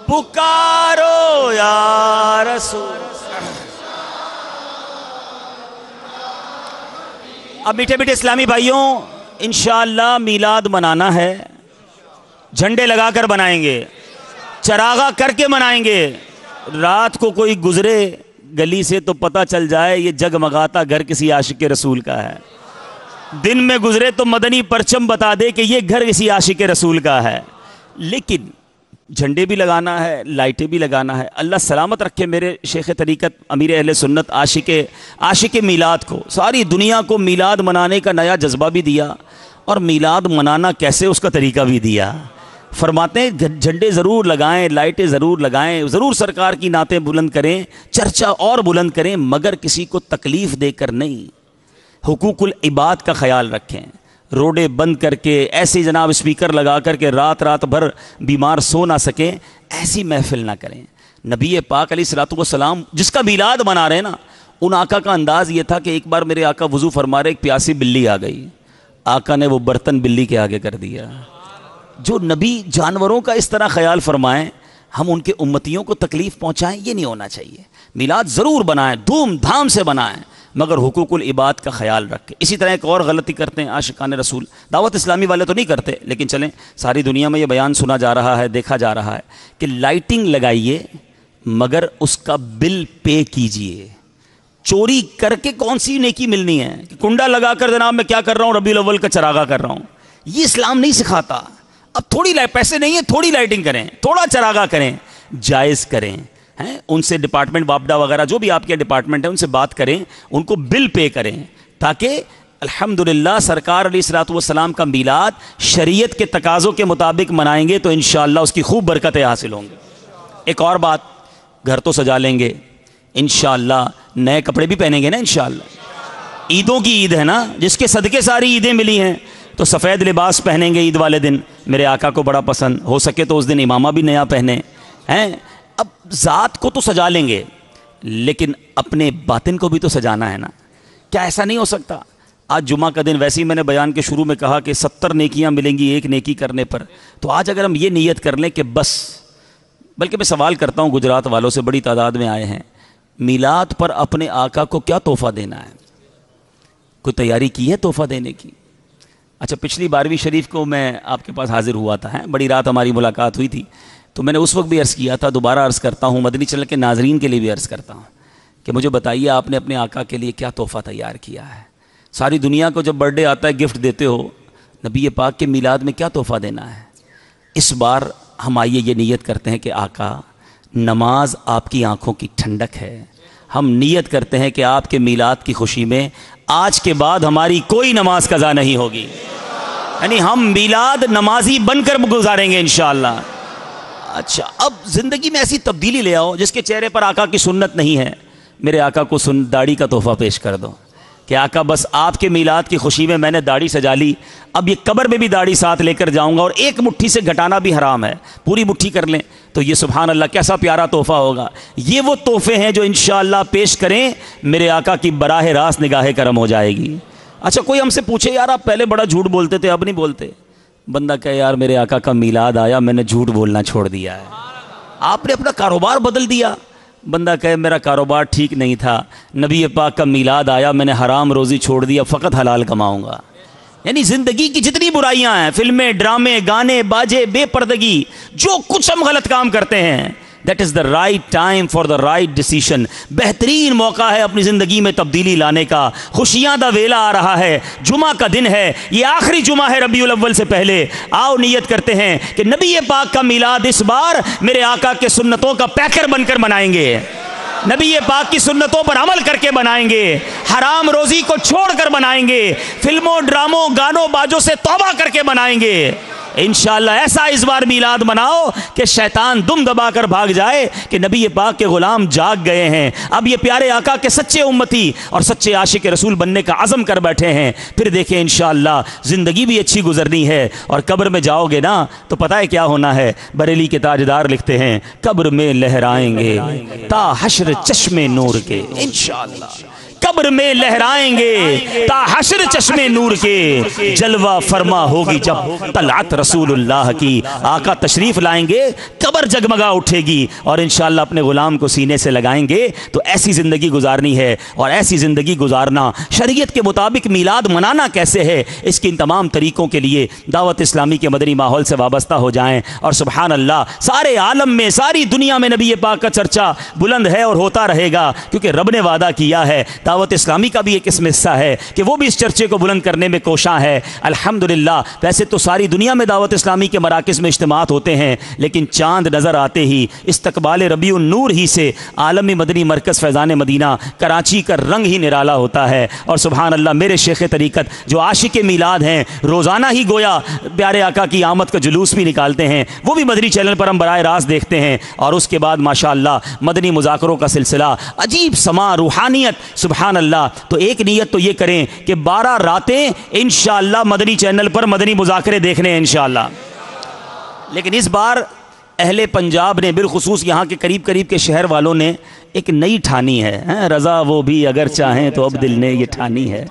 پکارو یا رسول. اب میٹھے میٹھے اسلامی بھائیوں، انشاءاللہ میلاد منانا ہے. جھنڈے لگا کر منائیں گے، چراغا کر کے منائیں گے. رات کو کوئی گزرے گلی سے تو پتہ چل جائے یہ جگمگاتا گھر کسی عاشق رسول کا ہے. دن میں گزرے تو مدنی پرچم بتا دے کہ یہ گھر کسی عاشق رسول کا ہے. لیکن جھنڈے بھی لگانا ہے، لائٹیں بھی لگانا ہے. اللہ سلامت رکھے میرے شیخ طریقت امیر اہل سنت عاشق میلاد کو. ساری دنیا کو میلاد منانے کا نیا جذبہ بھی دیا، اور میلاد منانا کیسے اس کا طریقہ بھی دیا. فرماتے ہیں جھنڈے ضرور لگائیں، لائٹیں ضرور لگائیں، ضرور سرکار کی نعتیں بلند کریں، چرچا اور بلند کریں، مگر کسی کو تکلیف دے کر نہیں۔ حقوق العباد کا خیال رکھیں، روڈیں بند کر کے ایسے جناب اسپیکر لگا کر کے رات رات بھر بیمار سو نہ سکیں، ایسی محفل نہ کریں۔ نبی پاک علیہ الصلوۃ والسلام جس کا میلاد منا رہے ہیں نا، ان آقا کا انداز یہ تھا کہ ایک بار میرے آقا وضو فرما رہے، ایک پیاسی بلی آ گئی، آقا نے وہ برتن بلی کے آگے کر دیا۔ جو نبی جانوروں کا اس طرح خیال فرمائیں، ہم ان کے امتیوں کو تکلیف پہنچائیں، یہ نہیں ہونا چاہیے۔ میلاد ضرور بنائیں، دھوم دھام سے بنائیں، مگر حقوق العباد کا خیال رکھیں۔ اسی طرح ایک اور غلطی کرتے ہیں عاشقان رسول، دعوت اسلامی والے تو نہیں کرتے، لیکن چلیں ساری دنیا میں یہ بیان سنا جا رہا ہے، دیکھا جا رہا ہے کہ لائٹنگ لگائیے مگر اس کا بل پے کیجئے۔ چوری کر کے کون سی نیکی ملنی ہے کہ کنڈا لگا کر جناب میں کیا کر رہا ہوں، ربیع الاول کا چراغا کر رہا ہوں، یہ اسلام نہیں سکھاتا۔ اب تھوڑی پیسے نہیں ہیں، تھوڑی لائٹنگ کریں، تھوڑا چراغا کریں، جائز کریں، ان سے ڈپارٹمنٹ واپڈا وغیرہ جو بھی آپ کے ڈپارٹمنٹ ہے ان سے بات کریں، ان کو بل پے کریں، تاکہ الحمدللہ سرکار علیہ الصلوۃ والسلام کا میلاد شریعت کے تقاضوں کے مطابق منائیں گے تو انشاءاللہ اس کی خوب برکتیں حاصل ہوں گی۔ ایک اور بات، گھر تو سجا لیں گے انشاءاللہ، نئے کپڑے بھی پہنیں گے نا انشاءاللہ۔ عیدوں کی عید ہے نا، جس کے صدقے ساری عیدیں ملی ہیں، تو سفید لباس پہنیں گے عید والے دن، میرے آقا کو بڑا پسند، ہو سکے تو اس دن امامہ بھی نیا پہنے ہیں۔ اب ذات کو تو سجا لیں گے، لیکن اپنے باطن کو بھی تو سجانا ہے نا۔ کیا ایسا نہیں ہو سکتا؟ آج جمعہ کا دن، ویسے ہی میں نے بیان کے شروع میں کہا کہ 70 نیکیاں ملیں گی ایک نیکی کرنے پر، تو آج اگر ہم یہ نیت کر لیں کہ بس، بلکہ میں سوال کرتا ہوں گجرات والوں سے، بڑی تعداد میں آئے ہیں، میلاد پر اپنے آقا کو کیا تحفہ دینا ہے؟ کوئی تیاری کی ہے تحفہ دینے کی؟ اچھا، پچھلی 12ویں شریف کو میں آپ کے پاس حاضر ہوا تھا، بڑی رات ہماری ملاقات ہوئی تھی، تو میں نے اس وقت بھی عرض کیا تھا، دوبارہ عرض کرتا ہوں، مدنی چینل کے ناظرین کے لیے بھی عرض کرتا ہوں کہ مجھے بتائیے آپ نے اپنے آقا کے لیے کیا تحفہ تیار کیا ہے؟ ساری دنیا کو جب برتھ ڈے آتا ہے گفٹ دیتے ہو، نبی پاک کے میلاد میں کیا تحفہ دینا ہے؟ اس بار ہم آئیے یہ نیت کرتے ہیں کہ آقا نماز آپ کی آنکھوں کی ٹھنڈک ہے، ہم نیت کرتے ہیں کہ آپ کے میلاد کی خوشی میں آج کے بعد ہماری کوئی نماز قضا نہیں ہوگی، یعنی ہم میلاد نمازی بن کر گزاریں گے انشاءاللہ۔ اچھا، اب زندگی میں ایسی تبدیلی لے آؤ جس کے چہرے پر آقا کی سنت نہیں ہے، میرے آقا کو داڑھی کا تحفہ پیش کر دو کہ آقا بس آپ کے میلاد کی خوشی میں نے داڑھی سجا لی، اب یہ قبر میں بھی داڑھی ساتھ لے کر جاؤں گا، اور ایک مٹھی سے گھٹانا بھی حرام ہے، پوری مٹھی کر لیں تو یہ سبحان اللہ کیسا پیارا تحفہ ہوگا۔ یہ وہ تحفے ہیں جو انشاءاللہ پیش کریں میرے آقا کی براہ راست نگاہ کرم ہو جائے گی۔ اچھا، کوئی ہم سے پوچھے یار آپ پہلے بڑا جھوٹ بولتے تھے اب نہیں بولتے، بندہ کہے یار میرے آقا کا میلاد آیا میں نے جھوٹ بولنا چھوڑ دیا ہے، آپ نے اپنا کاروبار بدل دیا، بندہ کہے میرا کاروبار ٹھیک نہیں تھا، نبی پاک کا میلاد آیا میں نے حرام روزی چھوڑ دیا، فقط حلال کماؤں گا۔ یعنی زندگی کی جتنی برائیاں ہیں، فلمیں، ڈرامے، گانے، باجے، بے پردگی، جو کچھ ہم غلط کام کرتے ہیں، that is the right time for the right decision. بہترین موقع ہے اپنی زندگی میں تبدیلی لانے کا، خوشیاں دا ویلا آ رہا ہے، جمعہ کا دن ہے، یہ آخری جمعہ ہے ربیع الاول سے پہلے، آؤ نیت کرتے ہیں کہ نبی پاک کا میلاد اس بار میرے آقا کے سنتوں کا پیکر بن کر منائیں گے، نبی پاک کی سنتوں پر عمل کر کے بنائیں گے، حرام روزی کو چھوڑ کر بنائیں گے، فلموں، ڈراموں، گانوں، باجوں سے توبہ کر کے بنائیں گے انشاءاللہ۔ ایسا اس بار میلاد مناؤ کہ شیطان دم دبا کر بھاگ جائے کہ نبی پاک کے غلام جاگ گئے ہیں، اب یہ پیارے آقا کے سچے امتی اور سچے عاشق رسول بننے کا عزم کر بیٹھے ہیں۔ پھر دیکھیں انشاءاللہ زندگی بھی اچھی گزرنی ہے، اور قبر میں جاؤ گے نا تو پتہ ہے کیا ہونا ہے؟ بریلی کے تاجدار لکھتے ہیں قبر میں لہرائیں گے تا حشر چشم نور کے، انشاءاللہ قبر میں لہرائیں گے تا حشر چشم نور کے، جلوہ فرما ہوگی جب طلعت رسول اللہ کی، آقا تشریف لائیں گے، قبر جگمگا اٹھے گی، اور انشاءاللہ اپنے غلام کو سینے سے لگائیں گے۔ تو ایسی زندگی گزارنی ہے، اور ایسی زندگی گزارنا شریعت کے مطابق میلاد منانا کیسے ہے، اس کے ان تمام طریقوں کے لیے دعوت اسلامی کے مدنی ماحول سے وابستہ ہو جائیں، اور سبحان اللہ سارے عالم میں، ساری دنیا میں نبی پاک کا چرچا بلند ہے اور ہوتا رہے گا، کیونکہ رب نے وعدہ کیا ہے دعوت اسلامی کا بھی ایک اس میں حصہ ہے کہ وہ بھی اس چرچے کو بلند کرنے میں کوشاں ہے الحمدللہ۔ ویسے تو ساری دنیا میں دعوت اسلامی کے مراکز میں اجتماعات ہوتے ہیں، لیکن چاند نظر آتے ہی استقبال ربیع النور ہی سے عالمی مدنی مرکز فیضان مدینہ کراچی کا رنگ ہی نرالا ہوتا ہے۔ اور سبحان اللہ، میرے شیخ طریقت جو عاشق میلاد ہیں، روزانہ ہی گویا پیارے آقا کی آمد کا جلوس بھی نکالتے ہیں، وہ بھی مدنی چینل پر ہم براہ راست دیکھتے ہیں۔ اور اس کے بعد ماشاءاللہ مدنی مذاکروں کا سلسلہ، عجیب سما، روحانیت، سبحان اللہ۔ تو ایک نیت تو یہ کریں کہ 12 راتیں انشاءاللہ مدنی چینل پر مدنی مذاکرے دیکھنے ہیں انشاءاللہ۔ لیکن اس بار اہل پنجاب نے، بالخصوص یہاں کے قریب قریب کے شہر والوں نے ایک نئی ٹھانی ہے، رضا وہ بھی اگر چاہیں تو اب دل نے یہ ٹھانی ہے۔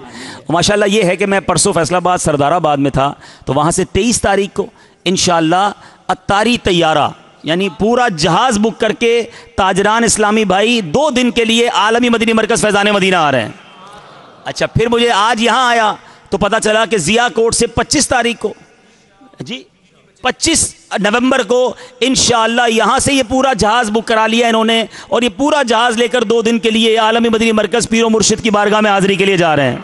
ماشاءاللہ یہ ہے کہ میں پرسوں فیصل آباد سردار آباد میں تھا، تو وہاں سے 23 تاریخ کو انشاءاللہ اتاری طیارہ، یعنی پورا جہاز بک کر کے تاجران اسلامی بھائی 2 دن کے لیے عالمی مدنی مرکز فیضان مدینہ آ رہے ہیں۔ اچھا، پھر مجھے آج یہاں آیا تو پتہ چلا کہ ضیاء کوٹ سے 25 تاریخ کو، جی 25 نومبر کو انشاءاللہ یہاں سے یہ پورا جہاز بک کرا لیا انہوں نے، اور یہ پورا جہاز لے کر 2 دن کے لیے عالمی مدنی مرکز پیر و مرشد کی بارگاہ میں حاضری کے لیے جا رہے ہیں۔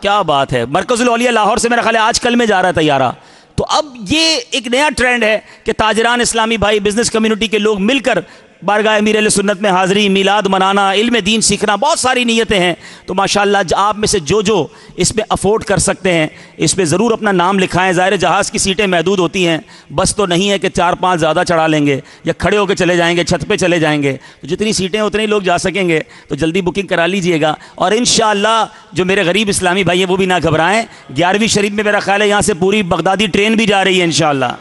کیا بات ہے، مرکز الاولیاء لاہور سے میرا خیال ہے آج کل میں جا رہا ہے طیارہ۔ تو اب یہ ایک نیا ٹرینڈ ہے کہ تاجران اسلامی بھائی، بزنس کمیونٹی کے لوگ مل کر بارگاہ امیر اہل سنت میں حاضری، میلاد منانا، علم دین سیکھنا، بہت ساری نیتیں ہیں۔ تو ماشاءاللہ آپ میں سے جو اس میں افورڈ کر سکتے ہیں اس پہ ضرور اپنا نام لکھائیں۔ ظاہر جہاز کی سیٹیں محدود ہوتی ہیں، بس تو نہیں ہے کہ 4-5 زیادہ چڑھا لیں گے یا کھڑے ہو کے چلے جائیں گے، چھت پہ چلے جائیں گے، تو جتنی سیٹیں اتنے لوگ جا سکیں گے، تو جلدی بکنگ کرا لیجئے گا۔ اور انشاءاللہ جو میرے غریب اسلامی بھائی ہیں وہ بھی نہ گھبرائیں، 11ویں شریف میں میرا خیال ہے یہاں سے پوری بغدادی ٹرین بھی جا رہی ہے انشاءاللہ،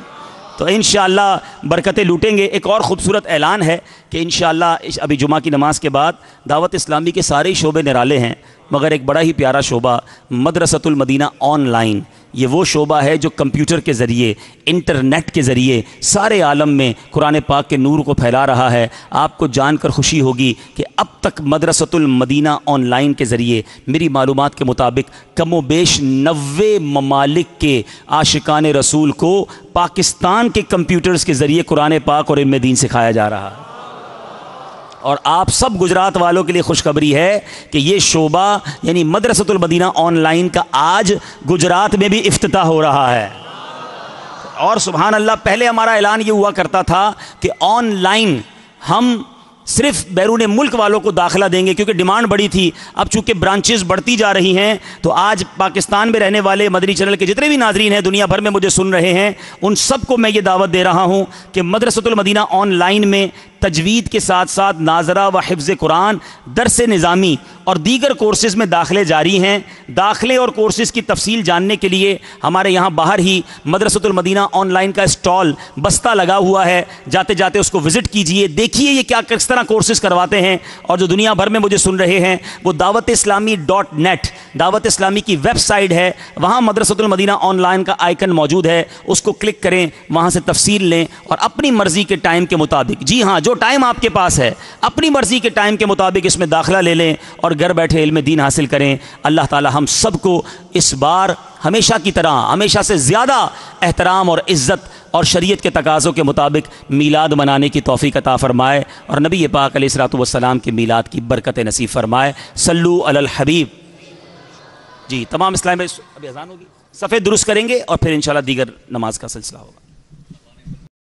تو انشاءاللہ برکتیں لوٹیں گے۔ ایک اور خوبصورت اعلان ہے کہ انشاءاللہ ابھی جمعہ کی نماز کے بعد دعوت اسلامی کے سارے شعبے نرالے ہیں، مگر ایک بڑا ہی پیارا شعبہ مدرسۃ المدینہ آن لائن، یہ وہ شعبہ ہے جو کمپیوٹر کے ذریعے، انٹرنیٹ کے ذریعے سارے عالم میں قرآن پاک کے نور کو پھیلا رہا ہے۔ آپ کو جان کر خوشی ہوگی کہ اب تک مدرسۃ المدینہ آن لائن کے ذریعے میری معلومات کے مطابق کم و بیش 90 ممالک کے عاشقان رسول کو پاکستان کے کمپیوٹرز کے ذریعے قرآن پاک اور علم دین سکھایا جا رہا ہے۔ اور آپ سب گجرات والوں کے لیے خوشخبری ہے کہ یہ شعبہ یعنی مدرسۃ المدینہ آن لائن کا آج گجرات میں بھی افتتاح ہو رہا ہے۔ اور سبحان اللہ، پہلے ہمارا اعلان یہ ہوا کرتا تھا کہ آن لائن ہم صرف بیرون ملک والوں کو داخلہ دیں گے کیونکہ ڈیمانڈ بڑی تھی۔ اب چونکہ برانچز بڑھتی جا رہی ہیں تو آج پاکستان میں رہنے والے مدنی چینل کے جتنے بھی ناظرین ہیں، دنیا بھر میں مجھے سن رہے ہیں، ان سب کو میں یہ دعوت دے رہا ہوں کہ مدرسۃ المدینہ آن لائن میں تجوید کے ساتھ ساتھ ناظرہ و حفظ قرآن، درس نظامی اور دیگر کورسز میں داخلے جاری ہیں۔ داخلے اور کورسز کی تفصیل جاننے کے لیے ہمارے یہاں باہر ہی مدرسۃ المدینہ آن لائن کا اسٹال بستہ لگا ہوا ہے، جاتے جاتے اس کو وزٹ کیجئے، دیکھیے یہ کیا کس طرح کورسز کرواتے ہیں۔ اور جو دنیا بھر میں مجھے سن رہے ہیں وہ دعوت اسلامی .net دعوت اسلامی کی ویب سائٹ ہے، وہاں مدرسۃ المدینہ آن لائن کا آئیکن موجود ہے، اس کو کلک کریں، وہاں سے تفصیل لیں اور اپنی مرضی کے ٹائم کے مطابق، جی ہاں جو ٹائم آپ کے پاس ہے اپنی مرضی کے ٹائم کے مطابق اس میں داخلہ لے لیں اور گھر بیٹھے علم دین حاصل کریں۔ اللہ تعالی ہم سب کو اس بار ہمیشہ کی طرح ہمیشہ سے زیادہ احترام اور عزت اور شریعت کے تقاضوں کے مطابق میلاد منانے کی توفیق عطا فرمائے اور نبی پاک علیہ الصلوۃ والسلام کے میلاد کی برکت نصیب فرمائے۔ صلو علی الحبیب۔ جی تمام اسلام میں ابھی اذان ہوگی، صفحے درست کریں گے اور پھر انشاءاللہ دیگر نماز کا سلسلہ ہوگا۔